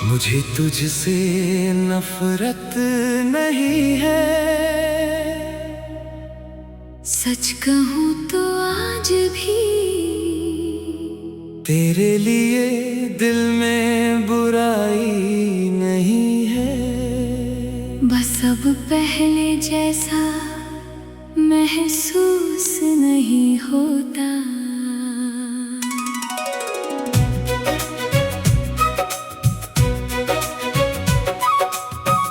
मुझे तुझसे नफरत नहीं है। सच कहूँ तो आज भी तेरे लिए दिल में बुराई नहीं है। बस अब पहले जैसा महसूस नहीं होता।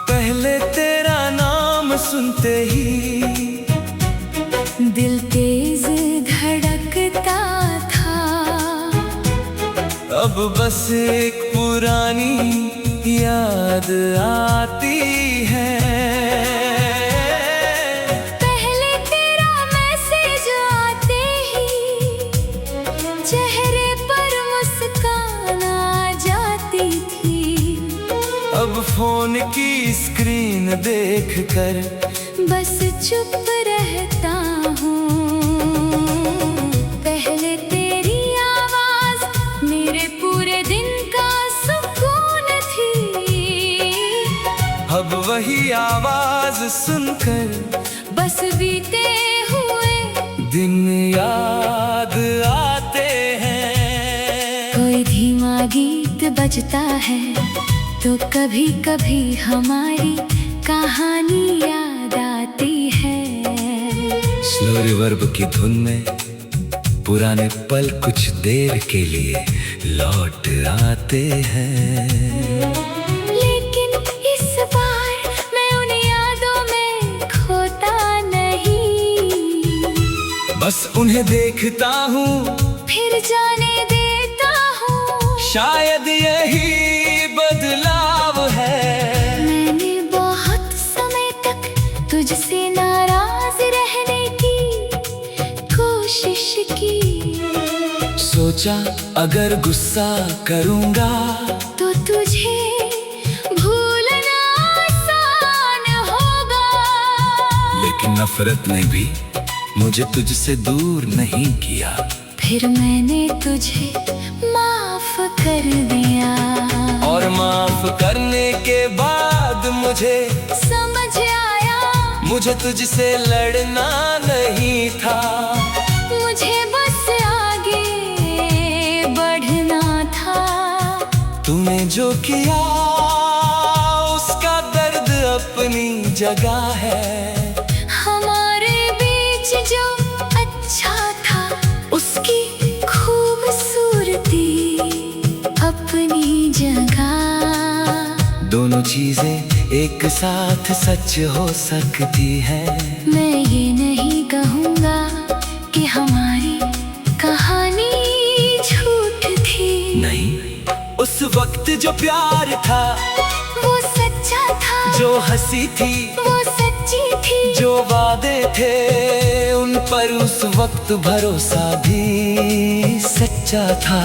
पहले तेरा नाम सुनते ही दिल तेज धड़कता था। अब बस एक पुरानी याद आती है। पहले तेरा मैसेज आते ही चेहरे पर मुस्कान आ जाती थी। अब फोन की स्क्रीन देखकर बस चुप रहता हूँ। पहले तेरी आवाज मेरे पूरे दिन का सुकून थी। अब वही आवाज सुनकर बस बीते हुए दिन याद आते हैं। कोई धीमा गीत बजता है तो कभी कभी हमारी कहानी याद आती है। स्लो रिवर्ब की धुन में पुराने पल कुछ देर के लिए लौट आते हैं। लेकिन इस बार मैं उन यादों में खोता नहीं। बस उन्हें देखता हूँ, फिर जाने देता हूँ। शायद यही बदलाव है। मैंने बहुत समय तक तुझसे नाराज रहने की कोशिश की। सोचा अगर गुस्सा करूँगा तो तुझे भूलना आसान होगा। लेकिन नफरत ने भी मुझे तुझसे दूर नहीं किया। फिर मैंने तुझे माफ कर दिया। और माफ करने के बाद मुझे समझ आया मुझे तुझसे लड़ना नहीं था। मुझे बस आगे बढ़ना था। तूने जो किया उसका दर्द अपनी जगह है। हमारे बीच जो अच्छा था उसकी खूबसूरती अपनी जगह। दोनों चीजें एक साथ सच हो सकती है। मैं ये नहीं कहूँगा कि हमारी कहानी झूठ थी। नहीं, उस वक्त जो प्यार था वो सच्चा था। जो हंसी थी वो सच्ची थी। जो वादे थे उन पर उस वक्त भरोसा भी सच्चा था।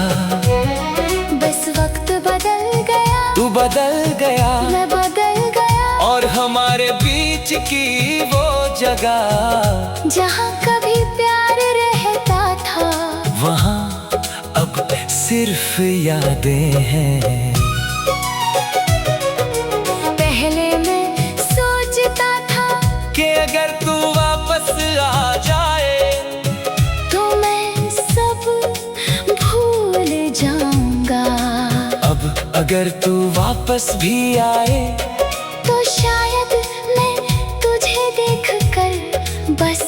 बस वक्त बदल गया। तू बदल गया, मैं बदल गया। और हमारे बीच की वो जगह जहाँ कभी प्यार रहता था वहाँ अब सिर्फ यादें हैं। पहले मैं सोचता था कि अगर तू वापस आ जाए तो मैं सब भूल जाऊंगा। अब अगर तू वापस भी आए तो शायद मैं तुझे देखकर बस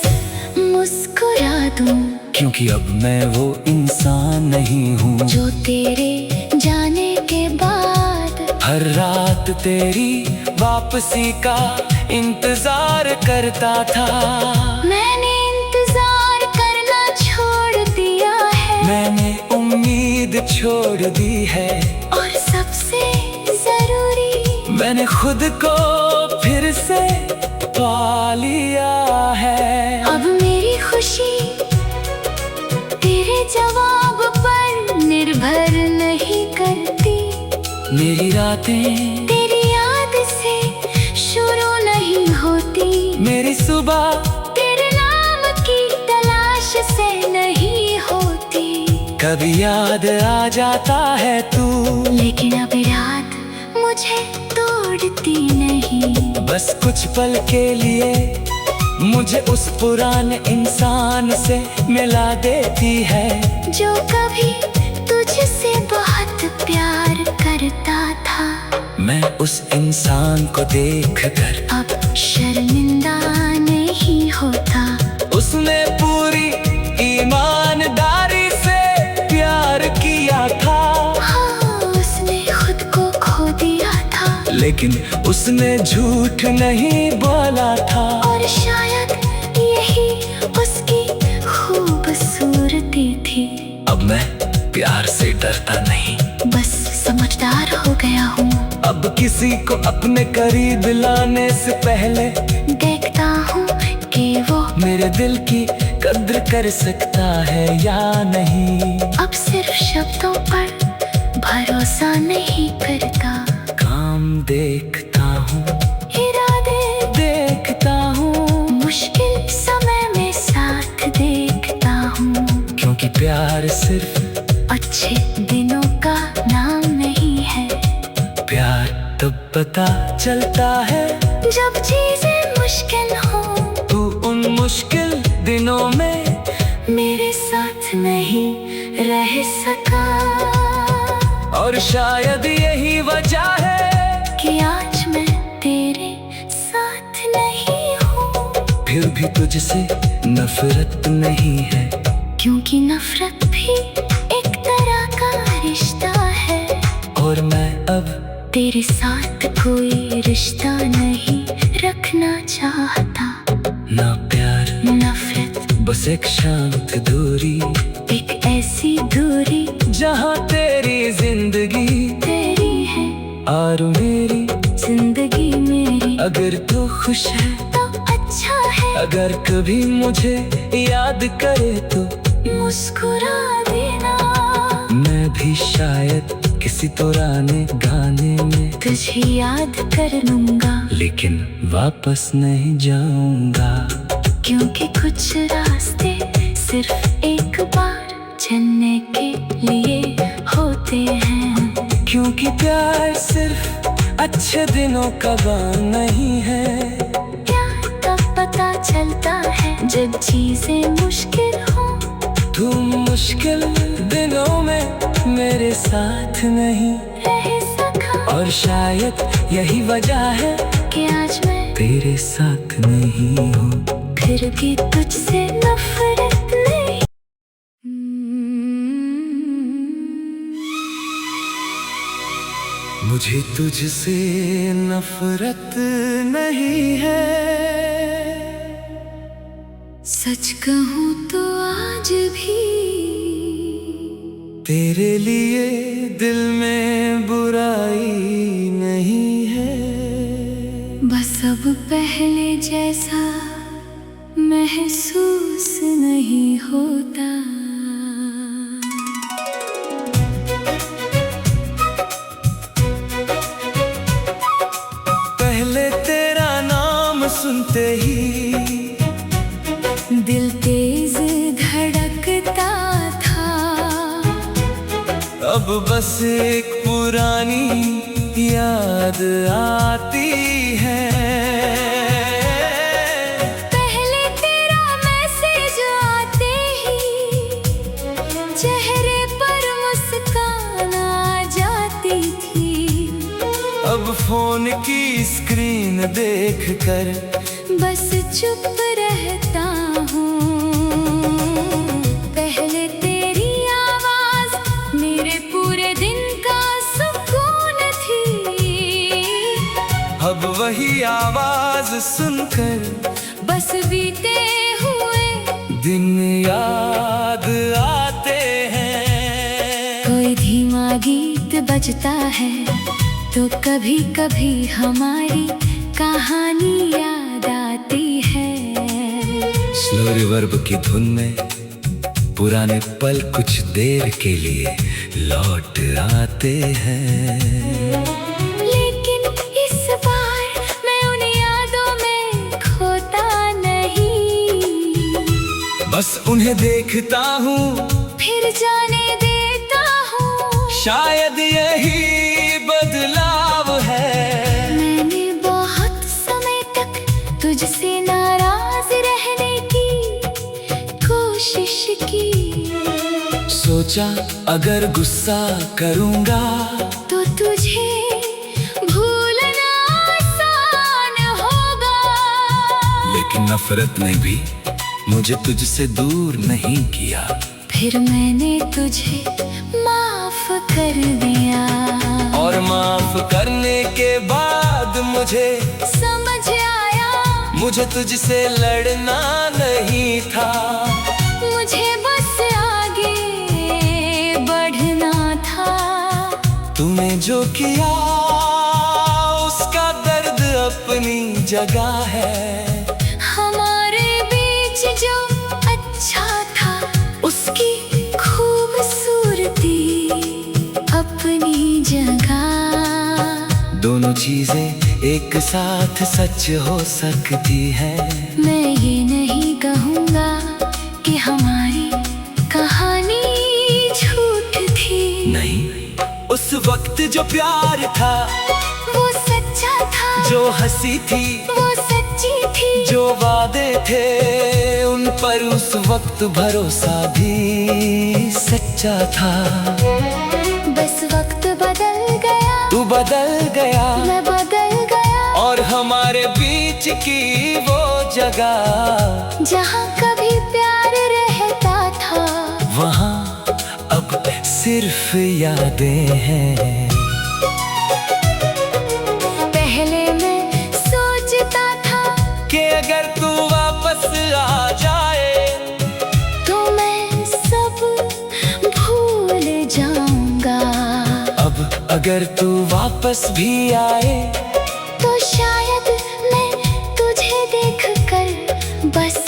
मुस्कुरा दूं। क्योंकि अब मैं वो इंसान नहीं हूँ जो तेरे जाने के बाद हर रात तेरी वापसी का इंतजार करता था। मैंने इंतजार करना छोड़ दिया है। मैंने उम्मीद छोड़ दी है। और सबसे जरूरी मैंने खुद को फिर से पा लिया है। अब मेरी खुशी तेरे जवाब पर निर्भर नहीं करती। मेरी रातें तेरी याद से शुरू नहीं होती। मेरी सुबह तेरे नाम की तलाश से नहीं होती। कभी याद आ जाता है तू, लेकिन अब याद मुझे तोड़ती नहीं। बस कुछ पल के लिए मुझे उस पुराने इंसान से मिला देती है, जो कभी तुझसे बहुत प्यार करता था। मैं उस इंसान को देखकर अब शर्मिंदा नहीं होता। उसने पूरी ईमानदारी से प्यार किया था। हाँ, उसने खुद को खो दिया था, लेकिन उसने झूठ नहीं बोला था। और शायद यही उसकी खूबसूरती थी। अब मैं प्यार से डरता नहीं, बस समझदार हो गया हूँ। अब किसी को अपने करीब लाने से पहले देखता हूँ कि वो मेरे दिल की कद्र कर सकता है या नहीं। अब सिर्फ शब्दों पर भरोसा नहीं करता। काम देखता हूँ, इरादे देखता हूँ, मुश्किल समय में साथ देखता हूँ। क्योंकि प्यार सिर्फ अच्छे दिनों का नाम नहीं है। प्यार तब पता चलता है जब चीजें मुश्किल हो, तू उन मुश्किल दिनों में मेरे साथ नहीं रह सका। और शायद यही वजह है कि आज मैं तेरे साथ नहीं हूँ। फिर भी तुझसे नफरत नहीं है, क्योंकि नफरत भी एक तरह का रिश्ता है। और मैं अब तेरे साथ कोई रिश्ता नहीं रखना चाहता। ना प्यार नफरत, बस एक शांत दूरी, एक ऐसी दूरी जहाँ तेरी जिंदगी तेरी है और मेरी जिंदगी मेरी। अगर तू खुश है तो अच्छा है, अगर कभी मुझे याद करे तो मुस्कुरा देना। मैं भी शायद किसी पुराने गाने में तुझे याद कर लूंगा, लेकिन वापस नहीं जाऊंगा। क्योंकि कुछ रास्ते सिर्फ एक बार चलने के लिए होते हैं। क्योंकि प्यार सिर्फ अच्छे दिनों का बान नहीं है। प्यार तब पता चलता है जब चीजें मुश्किल हो। तू मुश्किल दिनों में मेरे साथ नहीं रह सका। और शायद यही वजह है कि आज मैं तेरे साथ नहीं हूँ। फिर भी तुझसे नफरत नहीं। मुझे तुझसे नफरत नहीं है। सच कहूँ तो आज भी तेरे लिए दिल में बुराई नहीं है। बस अब पहले जैसा महसूस नहीं होता। पहले तेरा नाम सुनते ही दिल तेज धड़कता था। अब बस एक पुरानी याद आती है। पहले तेरा मैसेज आते ही चेहरे पर मुस्कान आ जाती थी। अब फोन की स्क्रीन देखकर बस चुप रहता हूँ। पहले तेरी आवाज मेरे पूरे दिन का सुकून थी। अब वही आवाज सुनकर बस बीते हुए दिन याद आते हैं। कोई धीमा गीत बजता है तो कभी कभी हमारी कहानी याद आती है। स्लो रिवर्ब की धुन में पुराने पल कुछ देर के लिए लौट आते हैं। लेकिन इस बार मैं उन यादों में खोता नहीं। बस उन्हें देखता हूँ, फिर जाने देता हूँ। शायद यही बदलाव है। की। सोचा अगर गुस्सा करूंगा तो तुझे भूलना आसान होगा। लेकिन नफरत ने भी मुझे तुझसे दूर नहीं किया। फिर मैंने तुझे माफ कर दिया। और माफ करने के बाद मुझे समझ आया मुझे तुझसे लड़ना नहीं था। मुझे बस आगे बढ़ना था। तूने जो किया उसका दर्द अपनी जगह है। हमारे बीच जो अच्छा था उसकी खूबसूरती अपनी जगह। दोनों चीजें एक साथ सच हो सकती है। मैं ये नहीं कहूँगा कि हमारी कहानी झूठ थी। नहीं, उस वक्त जो प्यार था वो सच्चा था। जो हंसी थी वो सच्ची थी। जो वादे थे उन पर उस वक्त भरोसा भी सच्चा था। बस वक्त बदल गया। तू बदल गया, मैं बदल गया। और हमारे बीच की वो जगह जहाँ कभी प्यार रहता था वहाँ अब सिर्फ यादें हैं। पहले मैं सोचता था कि अगर तू वापस आ जाए तो मैं सब भूल जाऊंगा। अब अगर तू वापस भी आए तो शायद मैं तुझे देखकर बस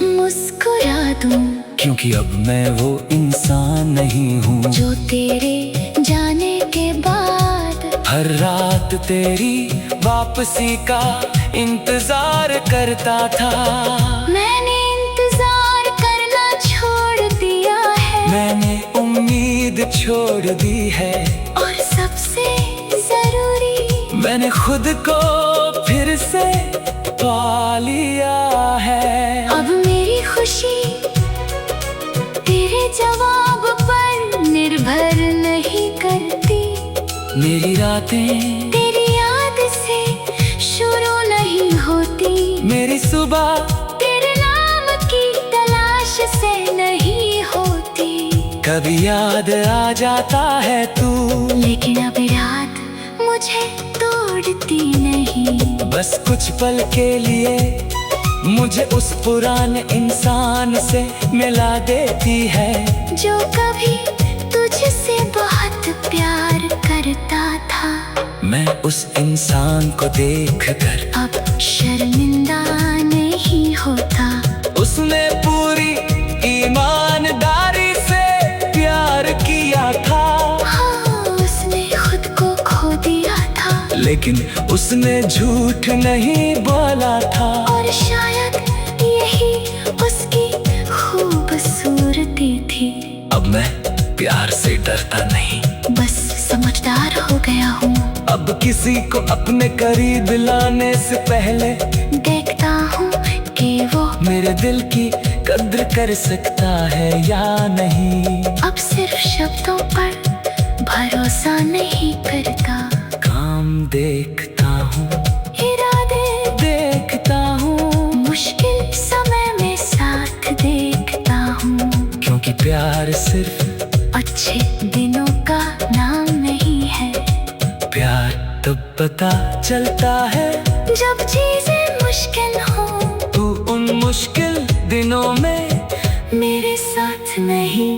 मुस्कुरा दूं। क्योंकि अब मैं वो इंसान नहीं हूँ जो तेरे जाने के बाद हर रात तेरी वापसी का इंतजार करता था। मैंने इंतजार करना छोड़ दिया है। मैंने उम्मीद छोड़ दी है। और सबसे जरूरी मैंने खुद को फिर से पा लिया है। अब मेरी खुशी तेरे जवाब पर निर्भर नहीं करती। मेरी रातें तेरी याद से शुरू नहीं होती। मेरी सुबह तेरे नाम की तलाश से नहीं होती। कभी याद आ जाता है तू, लेकिन अब रात मुझे तोड़ती नहीं। बस कुछ पल के लिए मुझे उस पुराने इंसान से मिला देती है। जो कभी तुझसे बहुत प्यार करता था। मैं उस इंसान को देखकर अब शर्मिंदा नहीं होता। उसने पूरी ईमानदारी से प्यार किया था। हाँ, उसने खुद को खो दिया था। लेकिन उसने झूठ नहीं बोला था। और शायद यही उसकी खूबसूरती थी। अब मैं प्यार से डरता नहीं, बस समझदार हो गया हूँ। अब किसी को अपने करीब लाने से पहले देखता हूँ कि वो मेरे दिल की कद्र कर सकता है या नहीं। अब सिर्फ शब्दों पर भरोसा नहीं करता। काम देखता हूँ, इरादे देखता हूँ, मुश्किल समय में साथ देखता हूँ। क्योंकि प्यार सिर्फ अच्छे दिनों का नाम नहीं है। प्यार तब पता चलता है जब चीजें मुश्किल हो। तू उन मुश्किल दिनों में मेरे साथ नहीं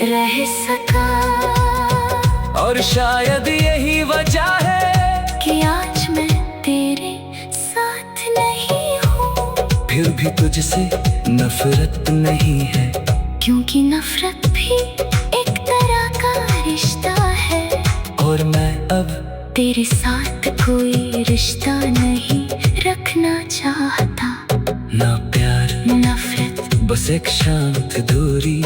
रह सका। और शायद यही वजह है कि आज मैं तेरे साथ नहीं हूँ। फिर भी तुझसे नफरत नहीं है। क्योंकि नफरत भी एक तरह का रिश्ता है। और मैं अब तेरे साथ कोई रिश्ता नहीं रखना चाहता। ना प्यार नफरत बस एक शांत दूरी।